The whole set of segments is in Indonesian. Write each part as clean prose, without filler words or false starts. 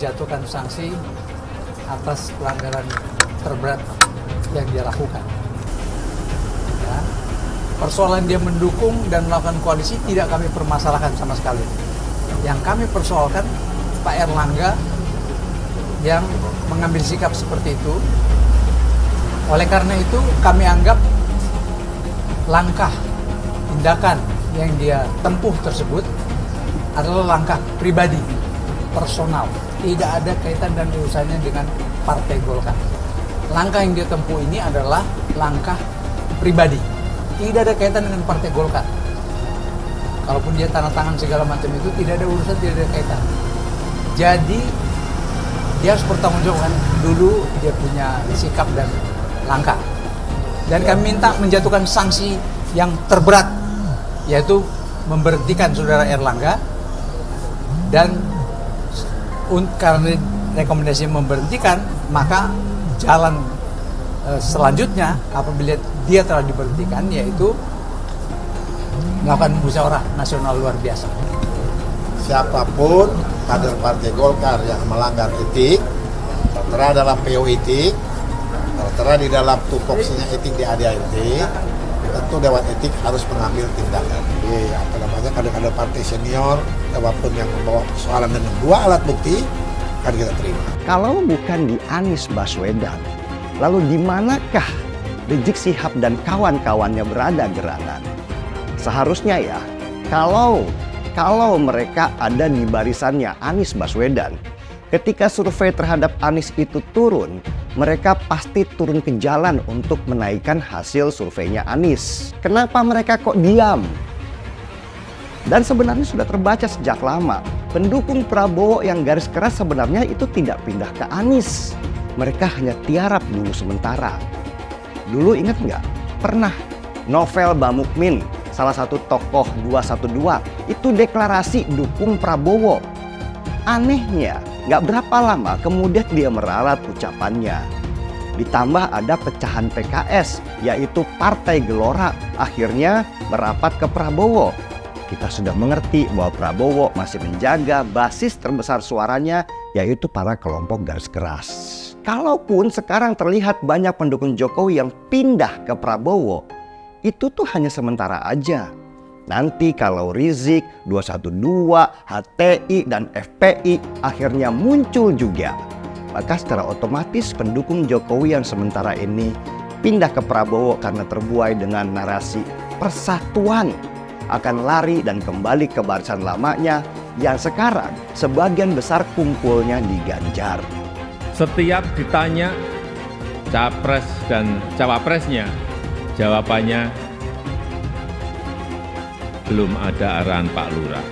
menjatuhkan sanksi atas pelanggaran terberat yang dia lakukan. Ya. Persoalan dia mendukung dan melakukan koalisi tidak kami permasalahkan sama sekali. Yang kami persoalkan Pak Erlangga yang mengambil sikap seperti itu. Oleh karena itu kami anggap langkah tindakan yang dia tempuh tersebut adalah langkah pribadi, personal, tidak ada kaitan dan urusannya dengan Partai Golkar. Langkah yang dia tempuh ini adalah langkah pribadi, tidak ada kaitan dengan Partai Golkar. Kalaupun dia tanda tangan segala macam itu tidak ada urusan, tidak ada kaitan. Jadi dia harus bertanggungjawabkan dulu dia punya sikap dan langkah. Dan kami minta menjatuhkan sanksi yang terberat, yaitu memberhentikan saudara Erlangga. Dan karena rekomendasi memberhentikan, maka jalan selanjutnya apabila dia telah diberhentikan yaitu melakukan musyawarah nasional luar biasa. Siapapun kader Partai Golkar yang melanggar etik, tertera dalam PO etik, tertera di dalam tupoksinya etik di ADART, tentu Dewan Etik harus mengambil tindakan. Kader-kader partai senior, apapun yang membawa persoalan dengan dua alat bukti, akan kita terima. Kalau bukan di Anies Baswedan, lalu di manakah Rizik Syihab dan kawan-kawannya berada gerangan? Seharusnya ya, kalau mereka ada di barisannya Anies Baswedan, ketika survei terhadap Anies itu turun, mereka pasti turun ke jalan untuk menaikkan hasil surveinya Anies. Kenapa mereka kok diam? Dan sebenarnya sudah terbaca sejak lama, pendukung Prabowo yang garis keras sebenarnya itu tidak pindah ke Anies. Mereka hanya tiarap dulu sementara. Dulu ingat nggak? Pernah Novel Bamukmin, salah satu tokoh 212, itu deklarasi dukung Prabowo. Anehnya, nggak berapa lama kemudian dia meralat ucapannya. Ditambah ada pecahan PKS, yaitu Partai Gelora, akhirnya merapat ke Prabowo. Kita sudah mengerti bahwa Prabowo masih menjaga basis terbesar suaranya, yaitu para kelompok garis keras. Kalaupun sekarang terlihat banyak pendukung Jokowi yang pindah ke Prabowo, itu tuh hanya sementara aja. Nanti kalau Rizik, 212, HTI, dan FPI akhirnya muncul juga, maka secara otomatis pendukung Jokowi yang sementara ini pindah ke Prabowo karena terbuai dengan narasi persatuan akan lari dan kembali ke barisan lamanya yang sekarang sebagian besar kumpulnya di Ganjar. Setiap ditanya capres dan cawapresnya, jawabannya belum ada arahan Pak Lurah.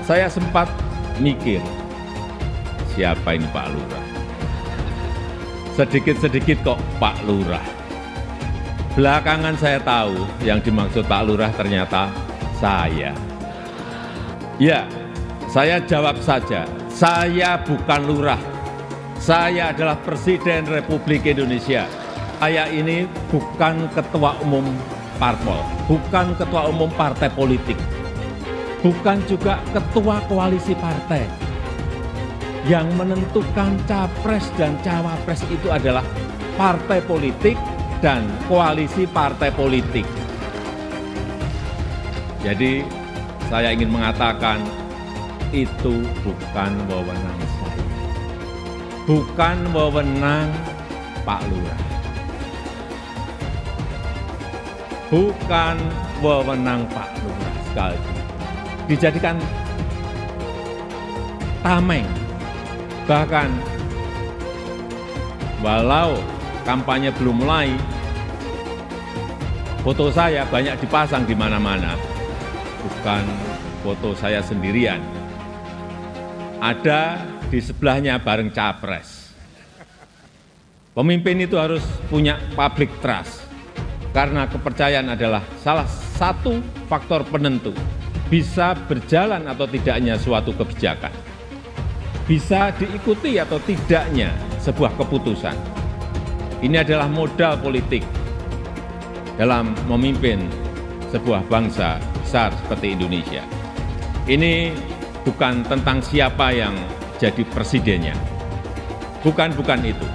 Saya sempat mikir, siapa ini Pak Lurah? Sedikit-sedikit kok Pak Lurah. Belakangan saya tahu yang dimaksud Pak Lurah ternyata saya. Ya, saya jawab saja, saya bukan lurah. Saya adalah Presiden Republik Indonesia. Saya ini bukan ketua umum parpol, bukan ketua umum partai politik, bukan juga ketua koalisi partai. Yang menentukan capres dan cawapres itu adalah partai politik dan koalisi partai politik. Jadi saya ingin mengatakan itu bukan wewenang saya, bukan wewenang Pak Lurah, bukan wewenang Pak Lurah. Sekali lagi dijadikan tameng. Bahkan walau kampanye belum mulai, foto saya banyak dipasang di mana-mana. Bukan foto saya sendirian. Ada di sebelahnya bareng capres. Pemimpin itu harus punya public trust. Karena kepercayaan adalah salah satu faktor penentu bisa berjalan atau tidaknya suatu kebijakan. Bisa diikuti atau tidaknya sebuah keputusan. Ini adalah modal politik dalam memimpin sebuah bangsa besar seperti Indonesia. Ini bukan tentang siapa yang jadi presidennya. Bukan itu.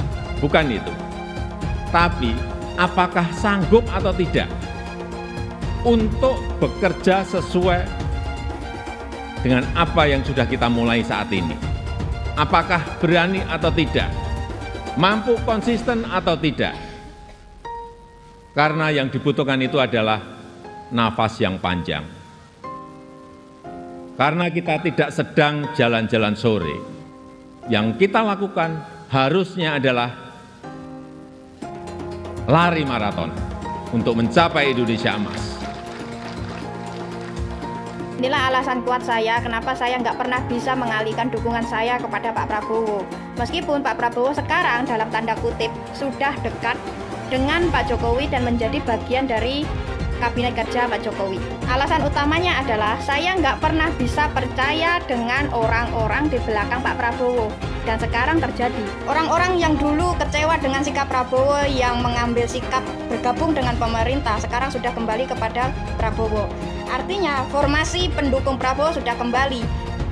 Tapi apakah sanggup atau tidak untuk bekerja sesuai dengan apa yang sudah kita mulai saat ini. Apakah berani atau tidak? Mampu konsisten atau tidak? Karena yang dibutuhkan itu adalah nafas yang panjang. Karena kita tidak sedang jalan-jalan sore, yang kita lakukan harusnya adalah lari maraton untuk mencapai Indonesia emas. Inilah alasan kuat saya kenapa saya nggak pernah bisa mengalihkan dukungan saya kepada Pak Prabowo. Meskipun Pak Prabowo sekarang dalam tanda kutip sudah dekat dengan Pak Jokowi dan menjadi bagian dari Kabinet Kerja Pak Jokowi. Alasan utamanya adalah saya nggak pernah bisa percaya dengan orang-orang di belakang Pak Prabowo. Dan sekarang terjadi. Orang-orang yang dulu kecewa dengan sikap Prabowo yang mengambil sikap bergabung dengan pemerintah sekarang sudah kembali kepada Prabowo. Artinya formasi pendukung Prabowo sudah kembali.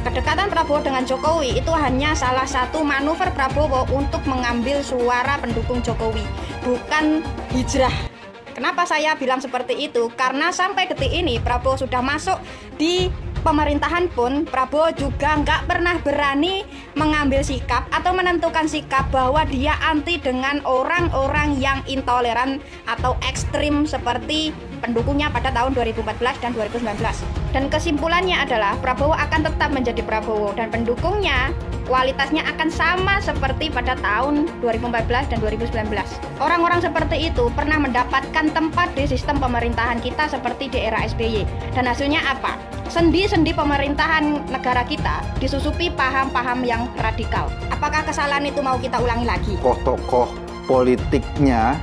Kedekatan Prabowo dengan Jokowi itu hanya salah satu manuver Prabowo untuk mengambil suara pendukung Jokowi, bukan hijrah. Kenapa saya bilang seperti itu? Karena sampai detik ini Prabowo sudah masuk di pemerintahan pun Prabowo juga nggak pernah berani mengambil sikap atau menentukan sikap bahwa dia anti dengan orang-orang yang intoleran atau ekstrim seperti pendukungnya pada tahun 2014 dan 2019. Dan kesimpulannya adalah Prabowo akan tetap menjadi Prabowo dan pendukungnya kualitasnya akan sama seperti pada tahun 2014 dan 2019. Orang-orang seperti itu pernah mendapatkan tempat di sistem pemerintahan kita seperti di era SBY. Dan hasilnya apa? Sendi-sendi pemerintahan negara kita disusupi paham-paham yang radikal. Apakah kesalahan itu mau kita ulangi lagi? Tokoh politiknya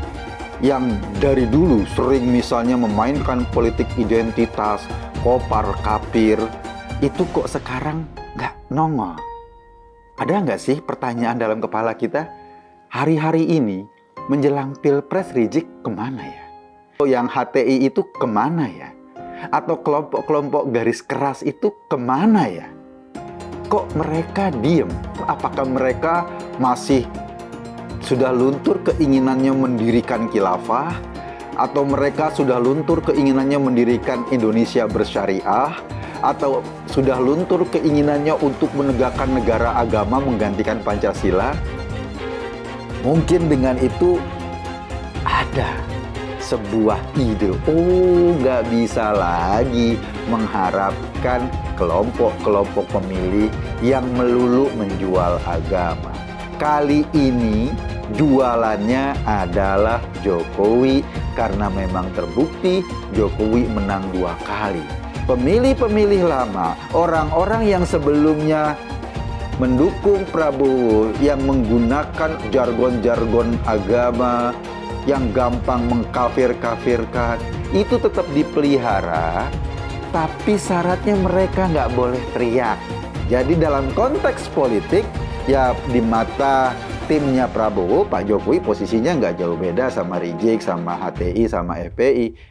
yang dari dulu sering misalnya memainkan politik identitas, kopar kapir, itu kok sekarang nggak nongol? Ada nggak sih pertanyaan dalam kepala kita, hari-hari ini menjelang Pilpres Rizik kemana ya? Yang HTI itu kemana ya? Atau kelompok-kelompok garis keras itu kemana ya? Kok mereka diem? Apakah mereka masih sudah luntur keinginannya mendirikan khilafah? Atau mereka sudah luntur keinginannya mendirikan Indonesia bersyariah? Atau sudah luntur keinginannya untuk menegakkan negara agama menggantikan Pancasila? Mungkin dengan itu ada sebuah ide, nggak bisa lagi mengharapkan kelompok-kelompok pemilih yang melulu menjual agama. Kali ini jualannya adalah Jokowi karena memang terbukti Jokowi menang 2 kali. Pemilih-pemilih lama, orang-orang yang sebelumnya mendukung Prabowo, yang menggunakan jargon-jargon agama, yang gampang mengkafir-kafirkan, itu tetap dipelihara, tapi syaratnya mereka nggak boleh teriak. Jadi dalam konteks politik, ya di mata timnya Prabowo, Pak Jokowi posisinya nggak jauh beda sama Rizik, sama HTI, sama FPI.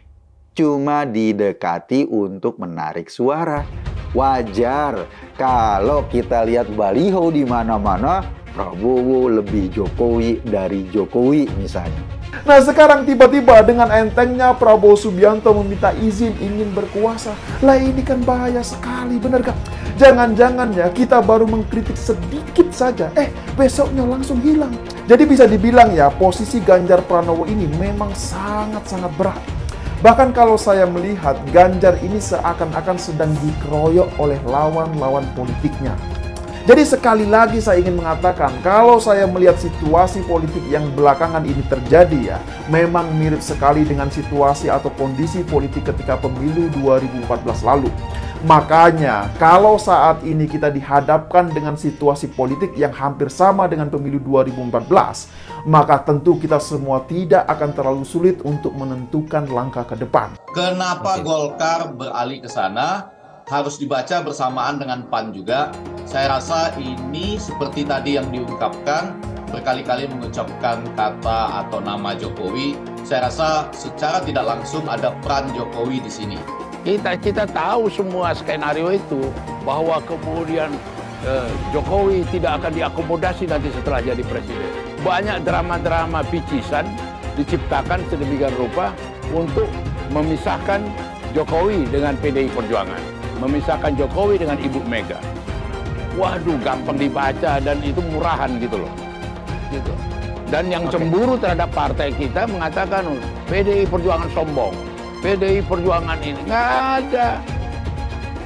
Cuma didekati untuk menarik suara. Wajar kalau kita lihat baliho di mana-mana, Prabowo lebih Jokowi dari Jokowi misalnya. Nah sekarang tiba-tiba dengan entengnya Prabowo Subianto meminta izin ingin berkuasa. Lah ini kan bahaya sekali, bener gak? Jangan-jangan ya kita baru mengkritik sedikit saja, besoknya langsung hilang. Jadi bisa dibilang ya posisi Ganjar Pranowo ini memang sangat-sangat berat. Bahkan kalau saya melihat Ganjar ini seakan-akan sedang dikeroyok oleh lawan-lawan politiknya. Jadi sekali lagi saya ingin mengatakan, kalau saya melihat situasi politik yang belakangan ini terjadi ya, memang mirip sekali dengan situasi atau kondisi politik ketika pemilu 2014 lalu. Makanya, kalau saat ini kita dihadapkan dengan situasi politik yang hampir sama dengan pemilu 2014, maka tentu kita semua tidak akan terlalu sulit untuk menentukan langkah ke depan. Kenapa Golkar beralih ke sana? Harus dibaca bersamaan dengan PAN juga. Saya rasa ini seperti tadi yang diungkapkan, berkali-kali mengucapkan kata atau nama Jokowi. Saya rasa secara tidak langsung ada peran Jokowi di sini. Kita tahu semua skenario itu, bahwa kemudian Jokowi tidak akan diakomodasi nanti setelah jadi presiden. Banyak drama-drama picisan diciptakan sedemikian rupa untuk memisahkan Jokowi dengan PDI Perjuangan, memisahkan Jokowi dengan Ibu Mega. Waduh, gampang dibaca dan itu murahan gitu loh. Gitu. Dan yang cemburu terhadap partai kita mengatakan PDI Perjuangan sombong, PDI Perjuangan ini nggak ada.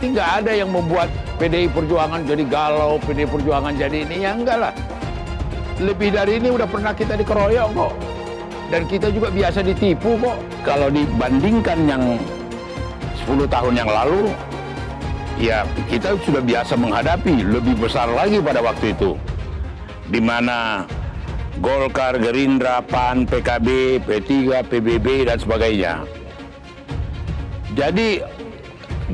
Nggak ada yang membuat PDI Perjuangan jadi galau, PDI Perjuangan jadi ini, ya enggak lah. Lebih dari ini udah pernah kita dikeroyok kok. Dan kita juga biasa ditipu kok. Kalau dibandingkan yang 10 tahun yang lalu, ya kita sudah biasa menghadapi, lebih besar lagi pada waktu itu. Di mana Golkar, Gerindra, PAN, PKB, P3, PBB, dan sebagainya. Jadi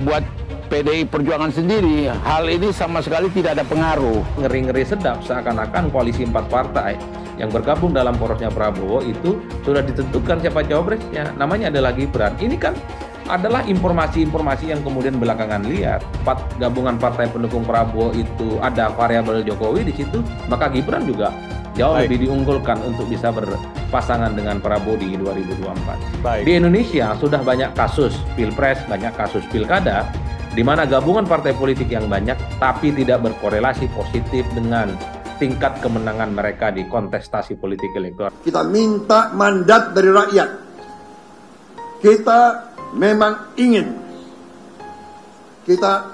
buat PDI Perjuangan sendiri, hal ini sama sekali tidak ada pengaruh. Ngeri-ngeri sedap seakan-akan koalisi 4 partai yang bergabung dalam porosnya Prabowo itu sudah ditentukan siapa cawapresnya. Namanya adalah Gibran. Ini kan adalah informasi-informasi yang kemudian belakangan lihat. Gabungan partai pendukung Prabowo itu ada variabel Jokowi di situ, maka Gibran juga jauh lebih diunggulkan untuk bisa berpasangan dengan Prabowo di 2024. Di Indonesia sudah banyak kasus pilpres, banyak kasus pilkada, di mana gabungan partai politik yang banyak tapi tidak berkorelasi positif dengan tingkat kemenangan mereka di kontestasi politik elektoral. Kita minta mandat dari rakyat. Kita memang ingin. Kita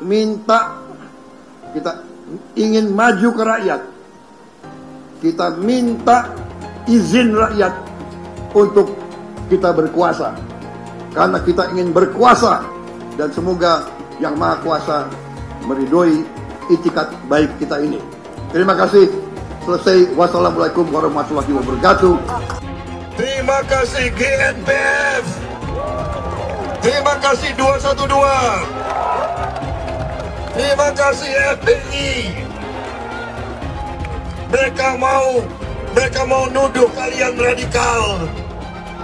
ingin maju ke rakyat. Kita minta izin rakyat untuk kita berkuasa. Karena kita ingin berkuasa dan semoga Yang Maha Kuasa meridhoi itikat baik kita ini. Terima kasih. Selesai. Wassalamualaikum warahmatullahi wabarakatuh. Terima kasih GNPF. Terima kasih 212. Terima kasih FPI. Mereka mau nuduh kalian radikal.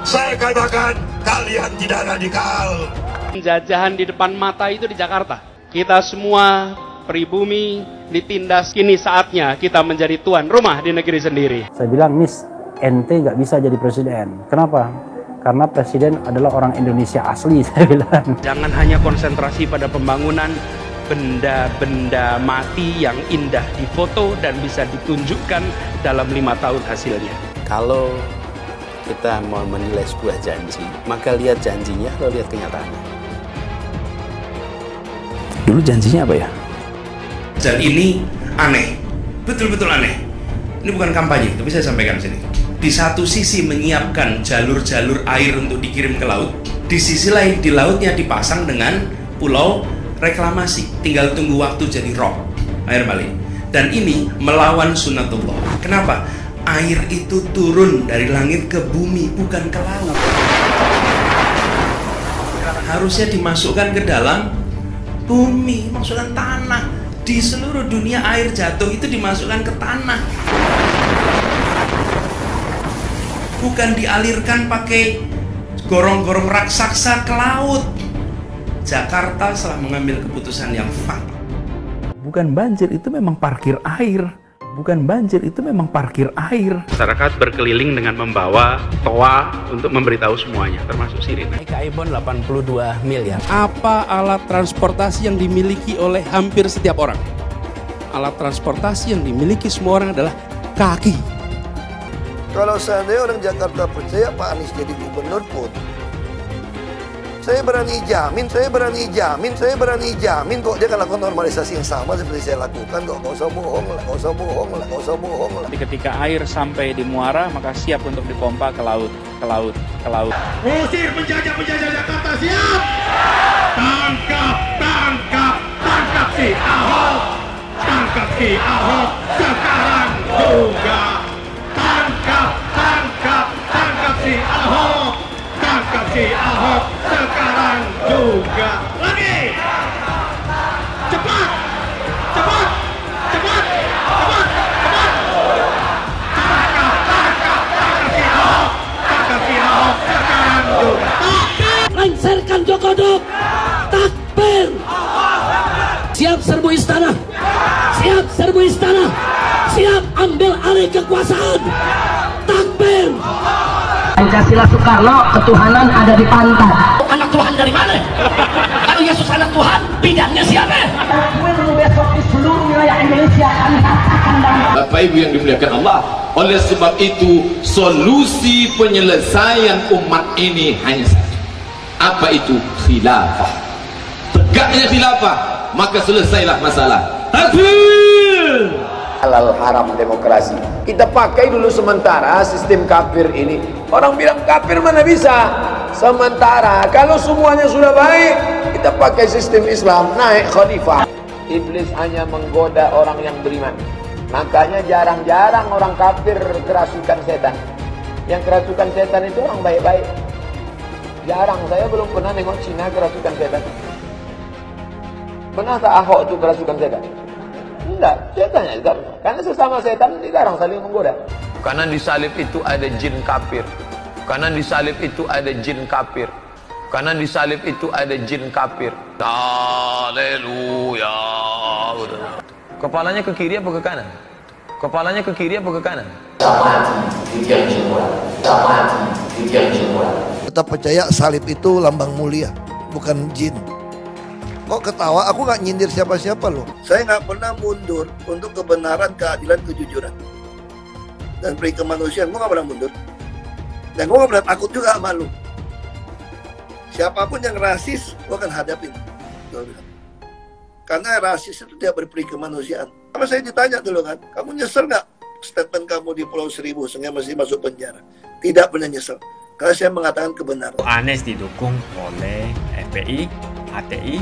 Saya katakan kalian tidak radikal. Penjajahan di depan mata itu di Jakarta. Kita semua pribumi ditindas. Kini saatnya kita menjadi tuan rumah di negeri sendiri. Saya bilang, Miss, ente nggak bisa jadi presiden. Kenapa? Karena presiden adalah orang Indonesia asli, saya bilang. Jangan hanya konsentrasi pada pembangunan benda-benda mati yang indah difoto dan bisa ditunjukkan dalam 5 tahun hasilnya. Kalau kita mau menilai sebuah janji, maka lihat janjinya atau lihat kenyataannya. Dulu janjinya apa ya? Dan ini aneh, betul-betul aneh. Ini bukan kampanye, tapi saya sampaikan sini. Di satu sisi menyiapkan jalur-jalur air untuk dikirim ke laut, di sisi lain di lautnya dipasang dengan pulau reklamasi, tinggal tunggu waktu jadi rob, air balik. Dan ini melawan sunatullah. Kenapa? Air itu turun dari langit ke bumi, bukan ke laut. Harusnya dimasukkan ke dalam bumi, masukkan tanah. Di seluruh dunia air jatuh itu dimasukkan ke tanah, bukan dialirkan pakai gorong-gorong raksasa ke laut. Jakarta telah mengambil keputusan yang fatal. Bukan banjir, itu memang parkir air. Bukan banjir, itu memang parkir air. Masyarakat berkeliling dengan membawa toa untuk memberitahu semuanya, termasuk sirine. Kaibon 82 miliar. Apa alat transportasi yang dimiliki oleh hampir setiap orang? Alat transportasi yang dimiliki semua orang adalah kaki. Kalau seandainya orang Jakarta percaya Pak Anies jadi gubernur pun, saya berani jamin kok dia akan lakukan normalisasi yang sama seperti saya lakukan kok. Gak usah bohong lah. Ketika air sampai di muara, maka siap untuk dipompa ke laut. Usir penjajah Jakarta, siap! Tangkap si Ahok! Tangkap si Ahok sekarang juga! Tangkap si Ahok! Tangkap si Ahok sekarang juga. Lagi. Cepat. Tangkap si Ahok. Tangkap si Ahok sekarang juga. Lengserkan Jokodok. siap serbu istana, siap serbu istana, siap ambil alih kekuasaan. Takbir. Pancasila Soekarno, ketuhanan ada di pantat. Anak Tuhan dari mana? Kalau Yesus anak Tuhan, bidangnya siapa? Takwir besok di seluruh wilayah Indonesia kami katakan dalam Bapak Ibu yang dimuliakan Allah. Oleh sebab itu, solusi penyelesaian umat ini hanya satu. Apa itu? Khilafah. Tegaknya khilafah, maka selesailah masalah. Takbir. Halal haram demokrasi. Kita pakai dulu sementara sistem kafir ini. Orang bilang kafir mana bisa? Sementara kalau semuanya sudah baik, kita pakai sistem Islam, naik khalifah. Iblis hanya menggoda orang yang beriman. Makanya jarang-jarang orang kafir kerasukan setan. Yang kerasukan setan itu orang baik-baik. Jarang, saya belum pernah nengok Cina kerasukan setan. Pernah tak Ahok itu kerasukan setan? Enggak, setannya juga pernah. Karena sesama setan dilarang saling menggoda. Karena di salib itu ada jin kafir. Karena di salib itu ada jin kafir. Karena di salib itu ada jin kafir. Haleluya. Kepalanya ke kiri apa ke kanan? Kepalanya ke kiri apa ke kanan? Tetap percaya salib itu lambang mulia, bukan jin. Kok ketawa? Aku nggak nyindir siapa-siapa loh. Saya nggak pernah mundur untuk kebenaran, keadilan, kejujuran, dan peri kemanusiaan. Gue nggak pernah mundur. Dan gue nggak pernah takut juga sama lu. Siapapun yang rasis, gue akan hadapin. Karena rasis itu tidak berperi kemanusiaan. Sama saya ditanya dulu kan, kamu nyesel nggak statement kamu di Pulau Seribu sehingga masih masuk penjara? Tidak pernah nyesel. Karena saya mengatakan kebenaran. Anies didukung oleh FPI, HTI,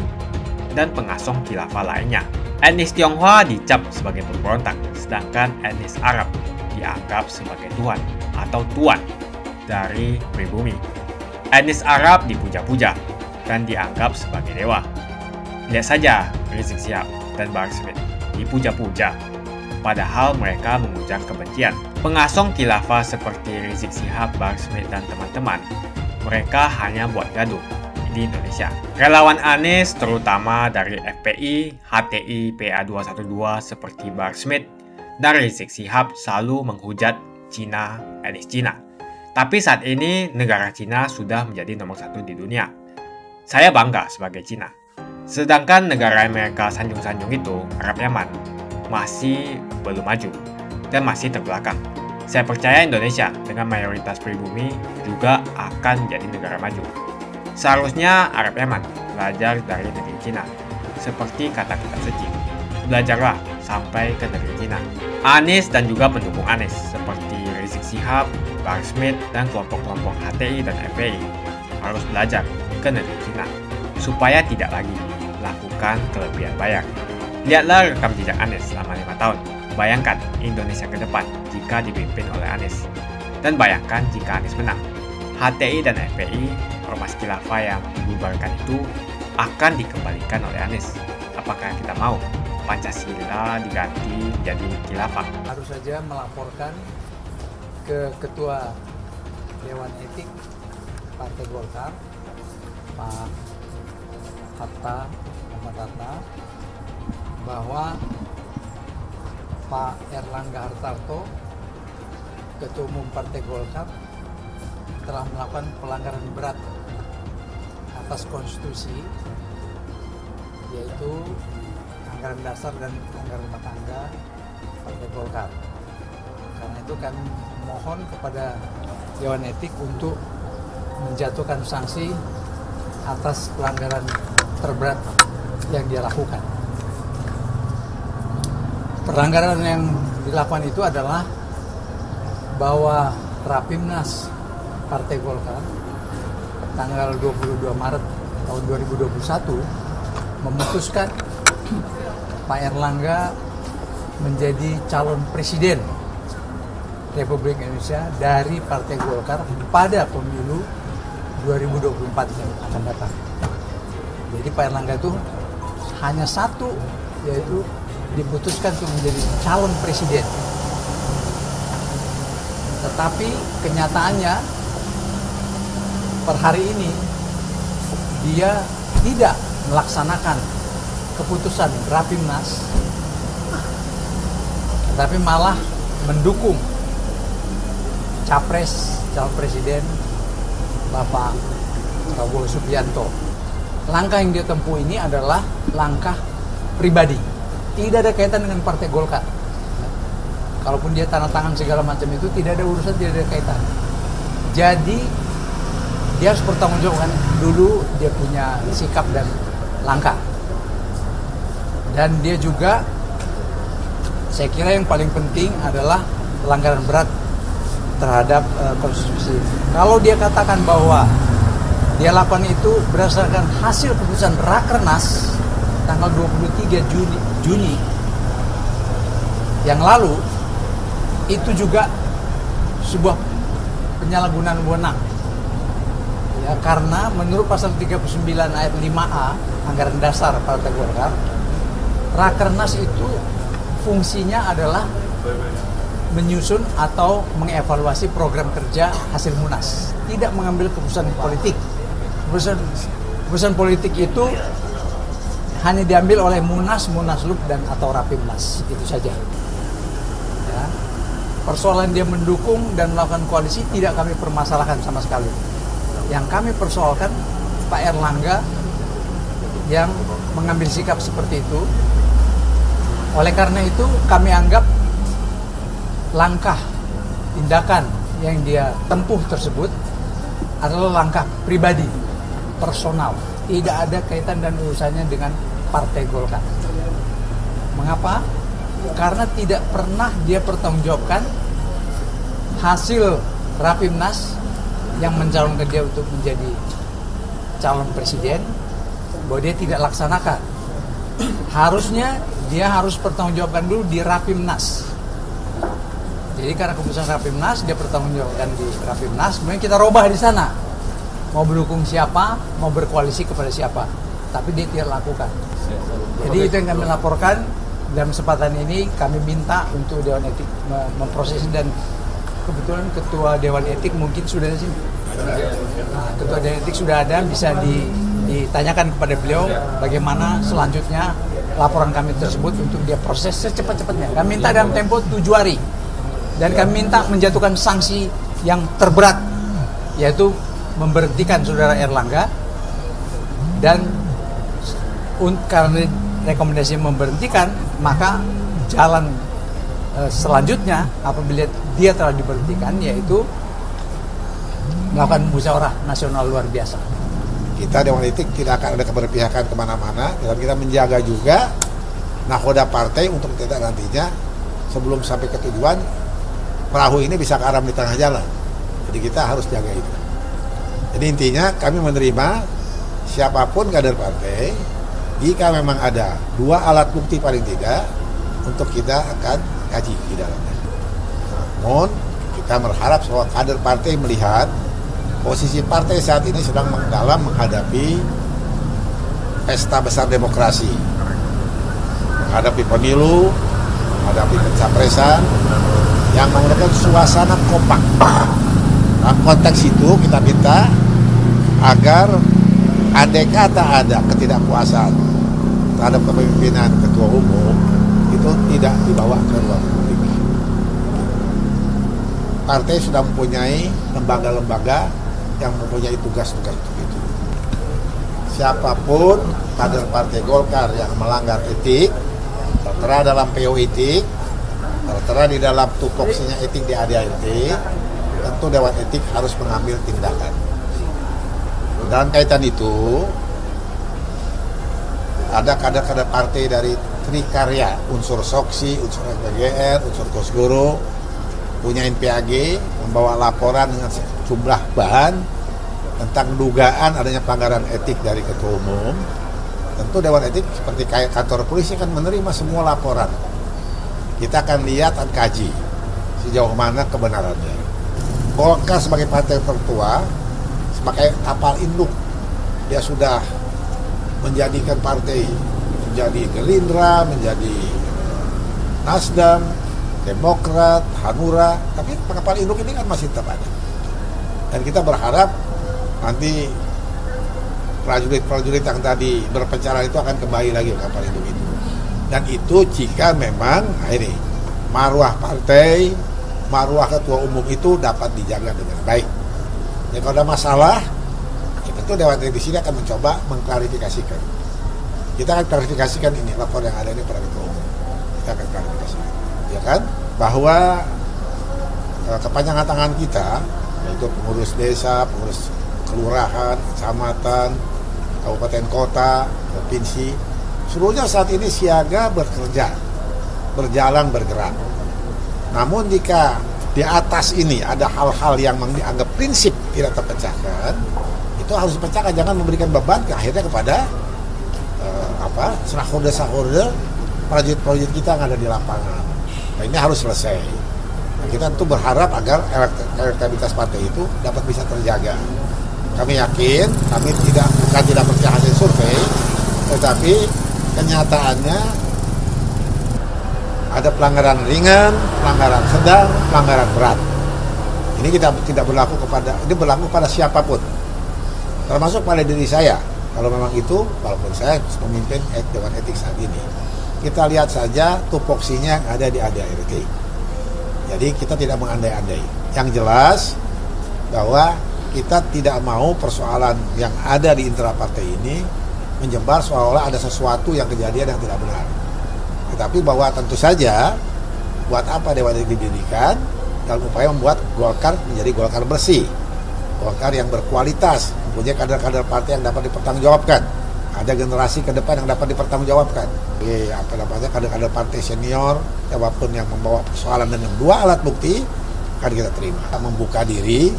dan pengasong khilafah lainnya. Etnis Tionghoa dicap sebagai pemberontak, sedangkan etnis Arab dianggap sebagai tuan atau tuan dari pribumi. Etnis Arab dipuja-puja dan dianggap sebagai dewa. Lihat saja Rizik Syihab dan Bahar Smith dipuja-puja, padahal mereka mengujang kebencian. Pengasong khilafah seperti Rizik Syihab, Bahar Smith, dan teman-teman, mereka hanya buat gaduh di Indonesia. Relawan Anies terutama dari FPI, HTI, PA212 seperti Bahar Smith dan Rizik Syihab selalu menghujat Cina, etnis Cina. Tapi saat ini negara Cina sudah menjadi nomor 1 di dunia. Saya bangga sebagai Cina. Sedangkan negara Amerika sanjung-sanjung itu, Arab Yaman, masih belum maju dan masih terbelakang. Saya percaya Indonesia dengan mayoritas pribumi juga akan menjadi negara maju. Seharusnya Arab Yaman belajar dari negeri Cina. Seperti kata kitab suci, belajarlah sampai ke negeri Cina. Anies dan juga pendukung Anies seperti Rizik Syihab, Bahar Smith, dan kelompok-kelompok HTI dan FPI harus belajar ke negeri Cina supaya tidak lagi melakukan kelebihan bayar. Lihatlah rekam jejak Anies selama 5 tahun. Bayangkan Indonesia ke depan jika dipimpin oleh Anies. Dan bayangkan jika Anies menang. HTI dan FPI, ormas khilafah yang dibubarkan itu akan dikembalikan oleh Anies. Apakah kita mau Pancasila diganti menjadi khilafah? Harus saja melaporkan ke Ketua Dewan Etik Partai Golkar, Pak Hatta, bahwa Pak Erlangga Hartarto, Ketua Umum Partai Golkar, telah melakukan pelanggaran berat atas konstitusi, yaitu anggaran dasar dan anggaran rumah tangga Partai Golkar. Karena itu kami mohon kepada Dewan Etik untuk menjatuhkan sanksi atas pelanggaran terberat yang dia lakukan. Pelanggaran yang dilakukan itu adalah bahwa Rapimnas Partai Golkar tanggal 22 Maret tahun 2021 memutuskan Pak Erlangga menjadi calon presiden Republik Indonesia dari Partai Golkar pada pemilu 2024 yang akan datang. Jadi Pak Erlangga itu hanya satu, yaitu diputuskan untuk menjadi calon presiden. Tetapi kenyataannya per hari ini dia tidak melaksanakan keputusan Rapimnas, tapi malah mendukung capres calon presiden Bapak Prabowo Subianto. Langkah yang dia tempuh ini adalah langkah pribadi, tidak ada kaitan dengan Partai Golkar. Kalaupun dia tanda tangan segala macam itu tidak ada urusan, tidak ada kaitan. Jadi dia harus bertanggungjawabkan dulu dia punya sikap dan langkah. Dan dia juga, saya kira yang paling penting adalah pelanggaran berat terhadap konstitusi. Kalau dia katakan bahwa dia lakukan itu berdasarkan hasil keputusan Rakernas tanggal 23 Juni yang lalu, itu juga sebuah penyalahgunaan wewenang. Ya, karena menurut pasal 39 ayat 5A Anggaran Dasar Partai Golkar, Rakernas itu fungsinya adalah menyusun atau mengevaluasi program kerja hasil Munas, tidak mengambil keputusan politik. Keputusan politik itu hanya diambil oleh Munas, Munaslup, dan atau Rapimnas, itu saja. Ya. Persoalan dia mendukung dan melakukan koalisi tidak kami permasalahkan sama sekali. Yang kami persoalkan Pak Erlangga yang mengambil sikap seperti itu. Oleh karena itu kami anggap langkah tindakan yang dia tempuh tersebut adalah langkah pribadi, personal, tidak ada kaitan dan urusannya dengan Partai Golkar. Mengapa? Karena tidak pernah dia pertanggungjawabkan hasil Rapimnas yang mencalonkan dia untuk menjadi calon presiden, bahwa dia tidak laksanakan. Harusnya dia harus pertanggungjawabkan dulu di Rapimnas. Jadi karena keputusan Rapimnas, dia pertanggungjawabkan di Rapimnas, kemudian kita robah di sana. Mau mendukung siapa, mau berkoalisi kepada siapa. Tapi dia tidak lakukan. Jadi itu yang kami laporkan. Dalam kesempatan ini kami minta untuk Dewan Etik memproses, dan kebetulan Ketua Dewan Etik mungkin sudah di sini. Nah, Ketua Dewan Etik sudah ada, bisa ditanyakan kepada beliau bagaimana selanjutnya laporan kami tersebut untuk dia proses secepat-cepatnya. Kami minta dalam tempo 7 hari. Dan kami minta menjatuhkan sanksi yang terberat, yaitu memberhentikan Saudara Erlangga, dan karena rekomendasi memberhentikan, maka jalan selanjutnya apabila dia telah diberhentikan yaitu melakukan musyawarah nasional luar biasa. Kita Dewan Etik tidak akan ada keberpihakan kemana-mana, dan kita menjaga juga nakoda partai untuk tidak nantinya sebelum sampai ke tujuan perahu ini bisa karam di tengah jalan. Jadi kita harus jaga itu. Jadi intinya kami menerima siapapun kader partai, jika memang ada 2 alat bukti paling tidak, untuk kita akan kaji di dalamnya. Namun kita berharap bahwa kader partai melihat posisi partai saat ini sedang dalam menghadapi pesta besar demokrasi, menghadapi pemilu, menghadapi pencapresan yang menggunakan suasana kompak. Dalam konteks itu kita minta agar andai kata ada ketidakpuasan terhadap kepemimpinan ketua umum itu tidak dibawa ke ruang publik. Partai sudah mempunyai lembaga-lembaga yang mempunyai tugas-tugas itu. Siapapun kader Partai Golkar yang melanggar etik, tertera dalam PO etik, tertera di dalam tupoksinya etik di ADART, tentu Dewan Etik harus mengambil tindakan. Dalam kaitan itu, ada kader-kader partai dari Trikarya, unsur Soksi, unsur SPGR, unsur Kosgoro, punya NPAG, membawa laporan dengan sejumlah bahan tentang dugaan adanya pelanggaran etik dari ketua umum. Tentu Dewan Etik seperti kayak kantor polisi kan menerima semua laporan. Kita akan lihat dan kaji sejauh mana kebenarannya. Golkar sebagai partai tertua, sebagai kapal induk, dia sudah menjadikan partai menjadi Gerindra, menjadi Nasdem, Demokrat, Hanura, tapi kapal induk ini kan masih tetap ada. Dan kita berharap nanti prajurit-prajurit yang tadi berpencaran itu akan kembali lagi ke kapal induk itu. Dan itu jika memang ini marwah partai, marwah ketua umum itu dapat dijaga dengan baik. Jadi kalau ada masalah, ya tentu Dewan Etik di sini akan mencoba mengklarifikasikan. Kita akan klarifikasikan ini lapor yang ada ini pada ketua umum. Kita akan klarifikasikan, ya kan? Bahwa kepanjangan tangan kita, yaitu pengurus desa, pengurus kelurahan, kecamatan, kabupaten kota, provinsi, seluruhnya saat ini siaga bekerja, berjalan bergerak. Namun jika di atas ini ada hal-hal yang dianggap prinsip tidak terpecahkan, itu harus dipecahkan, jangan memberikan beban akhirnya kepada stakeholder prajurit-prajurit kita yang ada di lapangan. Nah, ini harus selesai. Nah, kita tentu berharap agar elektabilitas partai itu dapat bisa terjaga. Kami yakin, kami bukan tidak percaya hasil survei, tetapi kenyataannya ada pelanggaran ringan, pelanggaran sedang, pelanggaran berat. Ini kita tidak berlaku pada siapapun, termasuk pada diri saya. Kalau memang itu, walaupun saya memimpin Dewan Etik saat ini, kita lihat saja tupoksinya yang ada di ADART. Jadi kita tidak mengandai-andai. Yang jelas bahwa kita tidak mau persoalan yang ada di internal partai ini menjembar seolah-olah ada sesuatu yang kejadian yang tidak benar. Tetapi bahwa tentu saja buat apa Dewan Etik didirikan dalam upaya membuat Golkar menjadi Golkar bersih, Golkar yang berkualitas, mempunyai kader-kader partai yang dapat dipertanggungjawabkan, ada generasi ke depan yang dapat dipertanggungjawabkan. Kader-kader partai senior, siapapun yang membawa persoalan dengan dua alat bukti akan kita terima. Kita membuka diri,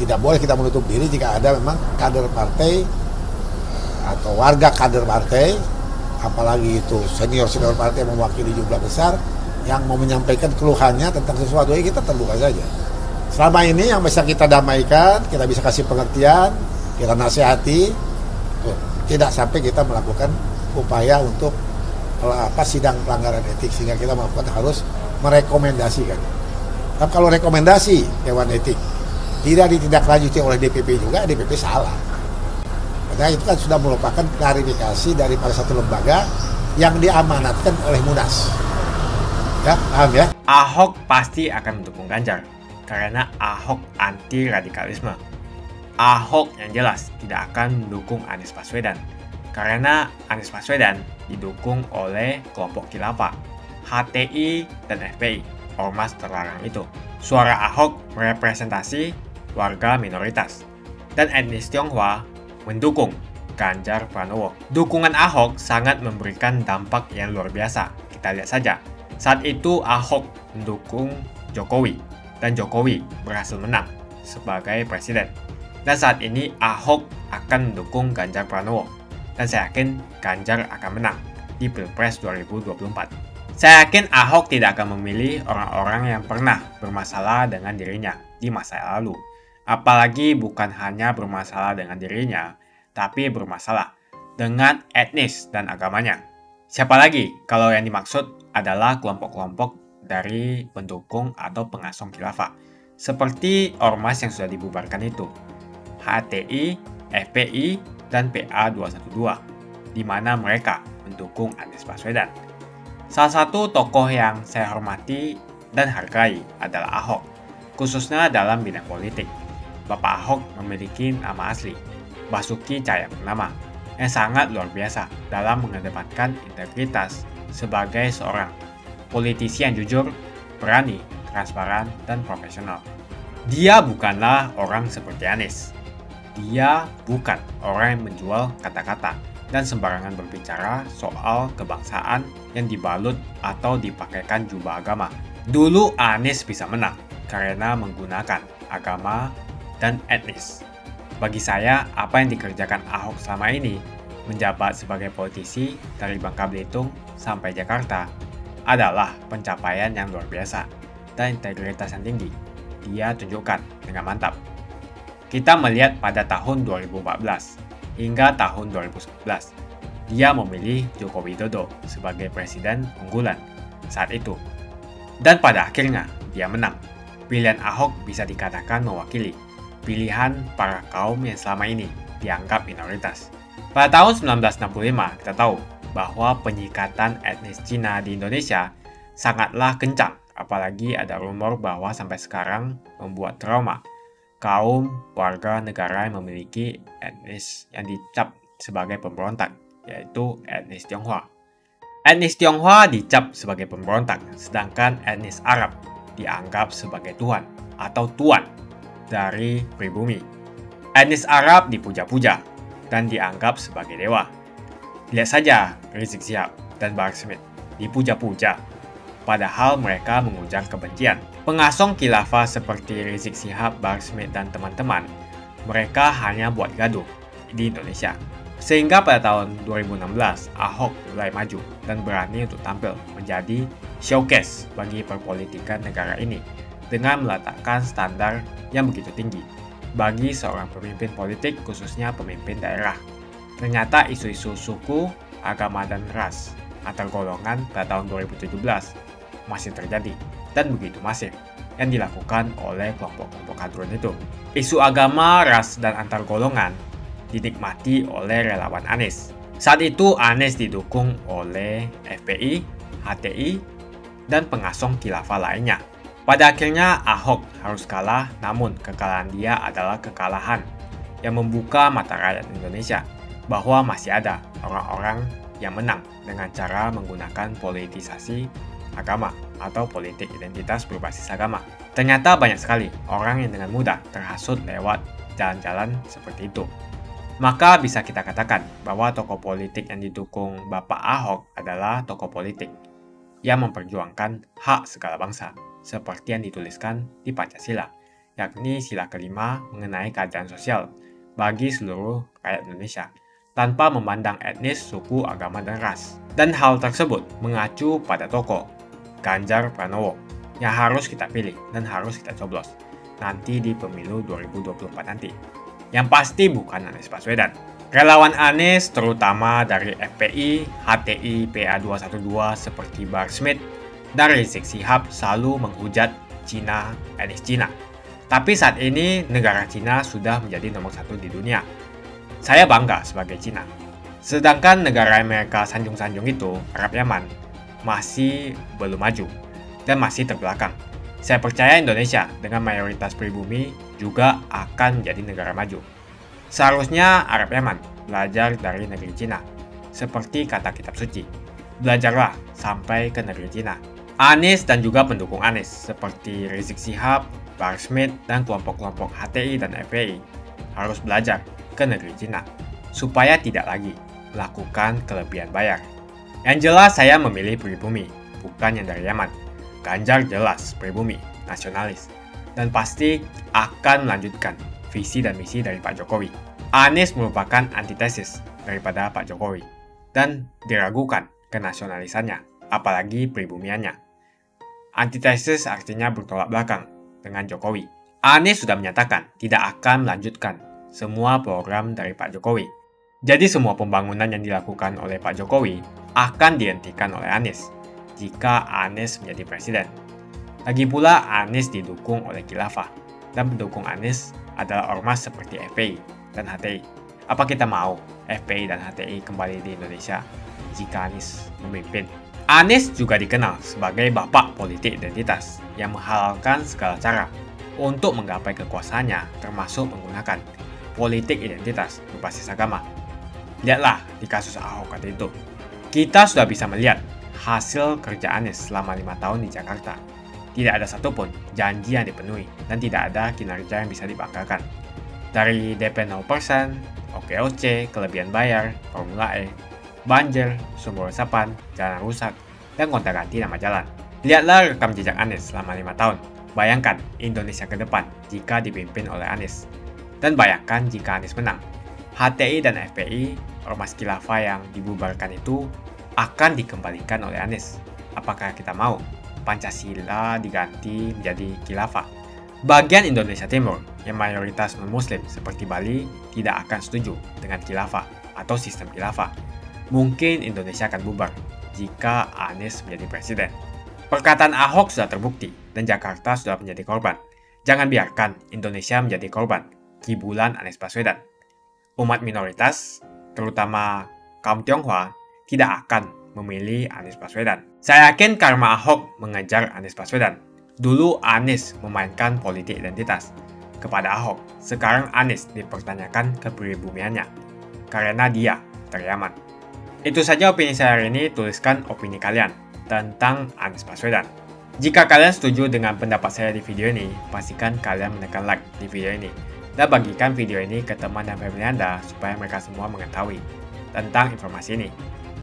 tidak boleh kita menutup diri jika ada memang kader partai atau warga kader partai, apalagi itu senior-senior partai yang mewakili jumlah besar yang mau menyampaikan keluhannya tentang sesuatu, kita terbuka saja. Selama ini yang bisa kita damaikan, kita bisa kasih pengertian, kita nasihati, tidak sampai kita melakukan upaya untuk sidang pelanggaran etik, sehingga kita harus merekomendasikan. Tapi kalau rekomendasi Dewan Etik tidak ditindaklanjuti oleh DPP juga, DPP salah. Karena itu kan sudah merupakan klarifikasi daripada satu lembaga yang diamanatkan oleh Munas. Ya, paham ya? Ahok pasti akan mendukung Ganjar karena Ahok anti radikalisme. Ahok yang jelas tidak akan mendukung Anies Baswedan karena Anies Baswedan didukung oleh kelompok khilafah, HTI dan FPI, ormas terlarang itu. Suara Ahok merepresentasi warga minoritas, dan etnis Tionghoa mendukung Ganjar Pranowo. Dukungan Ahok sangat memberikan dampak yang luar biasa. Kita lihat saja, saat itu Ahok mendukung Jokowi, dan Jokowi berhasil menang sebagai presiden. Dan saat ini Ahok akan mendukung Ganjar Pranowo, dan saya yakin Ganjar akan menang di Pilpres 2024. Saya yakin Ahok tidak akan memilih orang-orang yang pernah bermasalah dengan dirinya di masa lalu. Apalagi bukan hanya bermasalah dengan dirinya, tapi bermasalah dengan etnis dan agamanya. Siapa lagi kalau yang dimaksud adalah kelompok-kelompok dari pendukung atau pengasong khilafah, seperti ormas yang sudah dibubarkan itu, HTI, FPI, dan PA212, di mana mereka mendukung Anies Baswedan. Salah satu tokoh yang saya hormati dan hargai adalah Ahok, khususnya dalam bidang politik. Bapak Ahok memiliki nama asli, Basuki Cahayapurnama, yang sangat luar biasa dalam mengedepankan integritas sebagai seorang politisi yang jujur, berani, transparan, dan profesional. Dia bukanlah orang seperti Anies. Dia bukan orang yang menjual kata-kata dan sembarangan berbicara soal kebangsaan yang dibalut atau dipakaikan jubah agama. Dulu Anies bisa menang karena menggunakan agama dan etnis. Bagi saya, apa yang dikerjakan Ahok selama ini, menjabat sebagai politisi dari Bangka Belitung sampai Jakarta, adalah pencapaian yang luar biasa dan integritas yang tinggi. Dia tunjukkan dengan mantap. Kita melihat pada tahun 2014 hingga tahun 2019, dia memilih Joko Widodo sebagai presiden unggulan saat itu. Dan pada akhirnya, dia menang. Pilihan Ahok bisa dikatakan mewakili pilihan para kaum yang selama ini dianggap minoritas. Pada tahun 1965, kita tahu bahwa penyikatan etnis Cina di Indonesia sangatlah kencang, apalagi ada rumor bahwa sampai sekarang membuat trauma kaum warga negara yang memiliki etnis yang dicap sebagai pemberontak, yaitu etnis Tionghoa. Etnis Tionghoa dicap sebagai pemberontak, sedangkan etnis Arab dianggap sebagai tuan atau tuan dari pribumi. Etnis Arab dipuja-puja dan dianggap sebagai dewa. Lihat saja Rizik Syihab dan Bahar Smith dipuja-puja, padahal mereka mengujang kebencian. Pengasong khilafah seperti Rizik Syihab, Bahar Smith, dan teman-teman, mereka hanya buat gaduh di Indonesia. Sehingga pada tahun 2016, Ahok mulai maju dan berani untuk tampil menjadi showcase bagi perpolitikan negara ini dengan meletakkan standar yang begitu tinggi bagi seorang pemimpin politik, khususnya pemimpin daerah. Ternyata isu-isu suku, agama, dan ras antar golongan pada tahun 2017 masih terjadi dan begitu masif yang dilakukan oleh kelompok-kelompok hadron itu. Isu agama, ras, dan antar golongan dinikmati oleh relawan Anies. Saat itu Anies didukung oleh FPI, HTI, dan pengasong khilafah lainnya. Pada akhirnya Ahok harus kalah, namun kekalahan dia adalah kekalahan yang membuka mata rakyat Indonesia bahwa masih ada orang-orang yang menang dengan cara menggunakan politisasi agama atau politik identitas berbasis agama. Ternyata banyak sekali orang yang dengan mudah terhasut lewat jalan-jalan seperti itu. Maka bisa kita katakan bahwa tokoh politik yang didukung Bapak Ahok adalah tokoh politik yang memperjuangkan hak segala bangsa, seperti yang dituliskan di Pancasila, yakni sila kelima mengenai keadilan sosial bagi seluruh rakyat Indonesia, tanpa memandang etnis, suku, agama, dan ras. Dan hal tersebut mengacu pada tokoh Ganjar Pranowo yang harus kita pilih dan harus kita coblos nanti di pemilu 2024 nanti. Yang pasti bukan Anies Baswedan. Relawan Anies terutama dari FPI, HTI, PA212 seperti Bahar Smith dan Rizik Syihab selalu menghujat Cina, etnis Cina. Tapi saat ini negara Cina sudah menjadi nomor 1 di dunia. Saya bangga sebagai Cina. Sedangkan negara Amerika sanjung-sanjung itu, Arab Yaman, masih belum maju dan masih terbelakang. Saya percaya Indonesia dengan mayoritas pribumi juga akan menjadi negara maju. Seharusnya Arab Yaman belajar dari negeri Cina. Seperti kata kitab suci, belajarlah sampai ke negeri Cina. Anies dan juga pendukung Anies seperti Rizik Syihab, Bahar Smith, dan kelompok-kelompok HTI dan FPI harus belajar ke negeri Cina supaya tidak lagi melakukan kelebihan bayar. Yang jelas saya memilih pribumi, bukan yang dari Yaman. Ganjar jelas pribumi, nasionalis, dan pasti akan melanjutkan visi dan misi dari Pak Jokowi. Anies merupakan antitesis daripada Pak Jokowi dan diragukan kenasionalisannya, apalagi pribumiannya. Antitesis artinya bertolak belakang dengan Jokowi. Anies sudah menyatakan tidak akan melanjutkan semua program dari Pak Jokowi. Jadi semua pembangunan yang dilakukan oleh Pak Jokowi akan dihentikan oleh Anies jika Anies menjadi presiden. Lagi pula Anies didukung oleh khilafah dan pendukung Anies adalah ormas seperti FPI dan HTI. Apa kita mau FPI dan HTI kembali di Indonesia jika Anies memimpin? Anies juga dikenal sebagai bapak politik identitas yang menghalalkan segala cara untuk menggapai kekuasaannya, termasuk menggunakan politik identitas berbasis agama. Lihatlah di kasus Ahok waktu itu. Kita sudah bisa melihat hasil kerja Anies selama 5 tahun di Jakarta. Tidak ada satupun janji yang dipenuhi dan tidak ada kinerja yang bisa dibanggakan. Dari DP 0%, OKOC, kelebihan bayar, Formula E, banjir, sumber resapan, jalan rusak, dan gonta-ganti nama jalan. Lihatlah rekam jejak Anies selama 5 tahun. Bayangkan Indonesia ke depan jika dipimpin oleh Anies. Dan bayangkan jika Anies menang. HTI dan FPI, ormas khilafah yang dibubarkan itu akan dikembalikan oleh Anies. Apakah kita mau Pancasila diganti menjadi khilafah? Bagian Indonesia Timur yang mayoritas non-muslim seperti Bali tidak akan setuju dengan khilafah atau sistem khilafah. Mungkin Indonesia akan bubar jika Anies menjadi presiden. Perkataan Ahok sudah terbukti dan Jakarta sudah menjadi korban. Jangan biarkan Indonesia menjadi korban kibulan Anies Baswedan. Umat minoritas terutama kaum Tionghoa, tidak akan memilih Anies Baswedan. Saya yakin karma Ahok mengejar Anies Baswedan. Dulu Anies memainkan politik identitas kepada Ahok. Sekarang Anies dipertanyakan kepribumiannya karena dia teriaman. Itu saja opini saya hari ini. Tuliskan opini kalian tentang Anies Baswedan. Jika kalian setuju dengan pendapat saya di video ini, pastikan kalian menekan like di video ini dan bagikan video ini ke teman dan family Anda supaya mereka semua mengetahui tentang informasi ini.